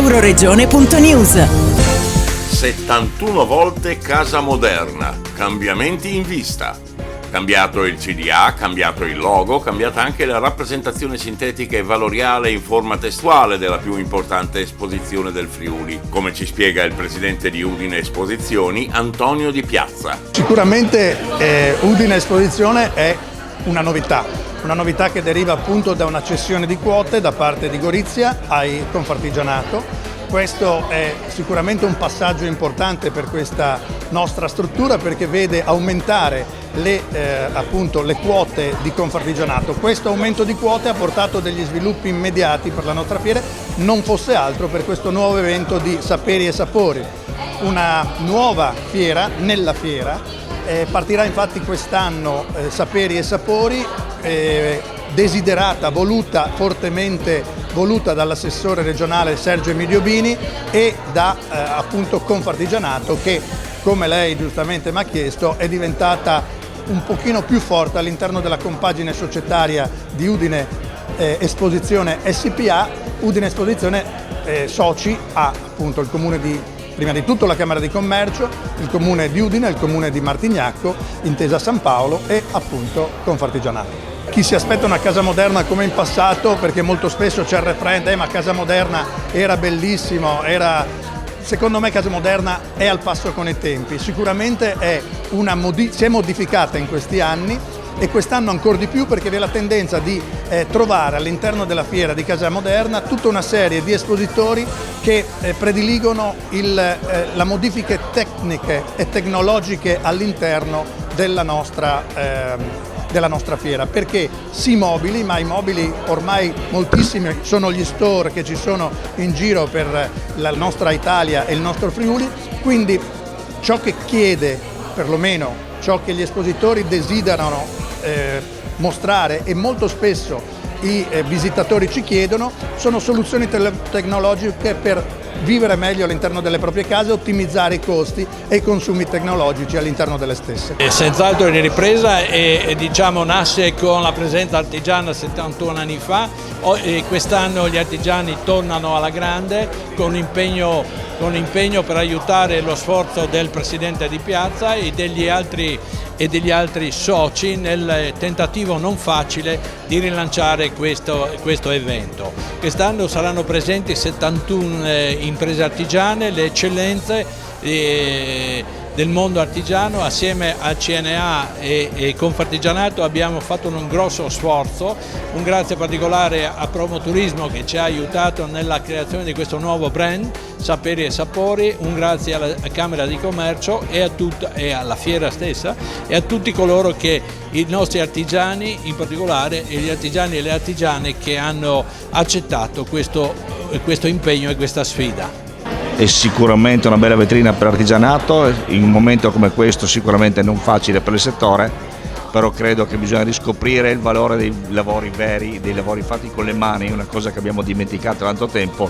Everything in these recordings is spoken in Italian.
Euroregione.news. 71 volte Casa Moderna, cambiamenti in vista. Cambiato il CDA, cambiato il logo, cambiata anche la rappresentazione sintetica e valoriale in forma testuale della più importante esposizione del Friuli, come ci spiega il presidente di Udine Esposizioni, Antonio Di Piazza. Sicuramente Udine Esposizione è una novità che deriva appunto da una cessione di quote da parte di Gorizia ai Confartigianato. Questo è sicuramente un passaggio importante per questa nostra struttura perché vede aumentare le quote di Confartigianato. Questo aumento di quote ha portato degli sviluppi immediati per la nostra fiera, non fosse altro per questo nuovo evento di Saperi e Sapori. Una nuova fiera nella fiera, partirà infatti quest'anno Saperi e Sapori, desiderata, fortemente voluta dall'assessore regionale Sergio Emilio Bini e da appunto Confartigianato che, come lei giustamente mi ha chiesto, è diventata un pochino più forte all'interno della compagine societaria di Udine Esposizione SPA. Udine Esposizione soci ha appunto il comune prima di tutto la Camera di Commercio, il comune di Udine, il comune di Martignacco, Intesa San Paolo e appunto Confartigianato. Chi si aspetta una casa moderna come in passato, perché molto spesso c'è il refrain ma Casa Moderna era bellissimo, secondo me Casa Moderna è al passo con i tempi, sicuramente si è modificata in questi anni e quest'anno ancora di più perché vi è la tendenza di trovare all'interno della fiera di Casa Moderna tutta una serie di espositori che prediligono le modifiche tecniche e tecnologiche all'interno della nostra fiera, perché sì mobili, ma i mobili ormai moltissimi sono gli store che ci sono in giro per la nostra Italia e il nostro Friuli, quindi ciò che chiede, perlomeno ciò che gli espositori desiderano mostrare e molto spesso i visitatori ci chiedono, sono soluzioni tecnologiche per vivere meglio all'interno delle proprie case, ottimizzare i costi e i consumi tecnologici all'interno delle stesse. Senz'altro in ripresa e nasce con la presenza artigiana 71 anni fa e quest'anno gli artigiani tornano alla grande con impegno per aiutare lo sforzo del presidente Di Piazza e degli altri soci nel tentativo non facile di rilanciare questo evento. Quest'anno saranno presenti 71 imprese artigiane, le eccellenze del mondo artigiano. Assieme al CNA e Confartigianato abbiamo fatto un grosso sforzo, un grazie particolare a Promoturismo che ci ha aiutato nella creazione di questo nuovo brand Saperi e Sapori, un grazie alla Camera di Commercio e alla fiera stessa e a tutti coloro che i nostri artigiani, in particolare gli artigiani e le artigiane che hanno accettato questo impegno e questa sfida. È sicuramente una bella vetrina per l'artigianato, in un momento come questo sicuramente non facile per il settore, però credo che bisogna riscoprire il valore dei lavori veri, dei lavori fatti con le mani, una cosa che abbiamo dimenticato da tanto tempo,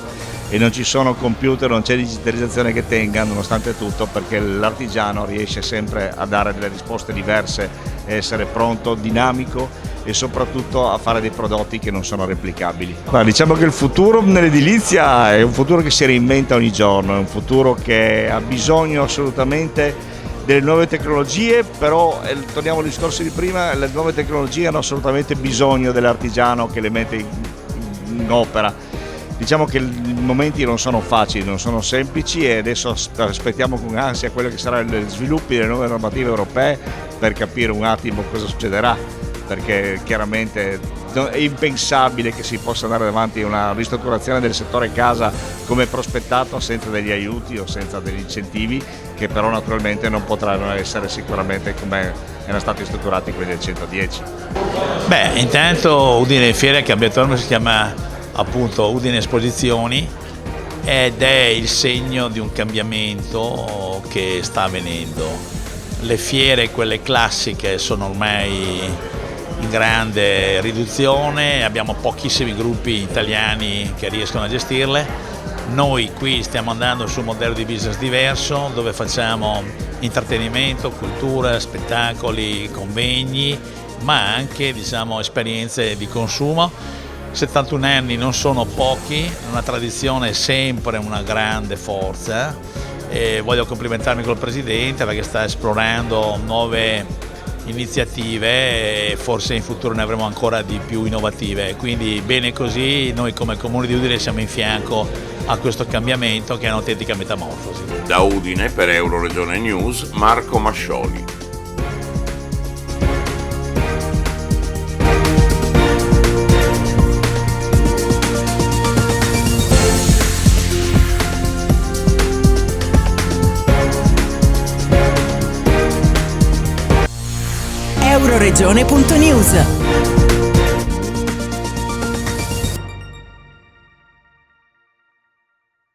e non ci sono computer, non c'è digitalizzazione che tenga nonostante tutto, perché l'artigiano riesce sempre a dare delle risposte diverse, essere pronto, dinamico e soprattutto a fare dei prodotti che non sono replicabili. Diciamo che il futuro nell'edilizia è un futuro che si reinventa ogni giorno, è un futuro che ha bisogno assolutamente delle nuove tecnologie, però torniamo al discorso di prima, le nuove tecnologie hanno assolutamente bisogno dell'artigiano che le mette in opera. Diciamo che i momenti non sono facili, non sono semplici e adesso aspettiamo con ansia quello che saranno gli sviluppi delle nuove normative europee per capire un attimo cosa succederà, perché chiaramente è impensabile che si possa andare avanti a una ristrutturazione del settore casa come prospettato senza degli aiuti o senza degli incentivi, che però naturalmente non potranno essere sicuramente come erano stati strutturati quelli del 110. Intanto Udine Fiera, che cambiato si chiama appunto Udine Esposizioni, ed è il segno di un cambiamento che sta avvenendo. Le fiere, quelle classiche, sono ormai in grande riduzione, abbiamo pochissimi gruppi italiani che riescono a gestirle. Noi qui stiamo andando su un modello di business diverso, dove facciamo intrattenimento, cultura, spettacoli, convegni, ma anche esperienze di consumo. 71 anni non sono pochi, una tradizione è sempre una grande forza e voglio complimentarmi col Presidente perché sta esplorando nuove iniziative e forse in futuro ne avremo ancora di più innovative, quindi bene così, noi come Comune di Udine siamo in fianco a questo cambiamento che è un'autentica metamorfosi. Da Udine per Euroregione News, Marco Mascioli. Euroregione.news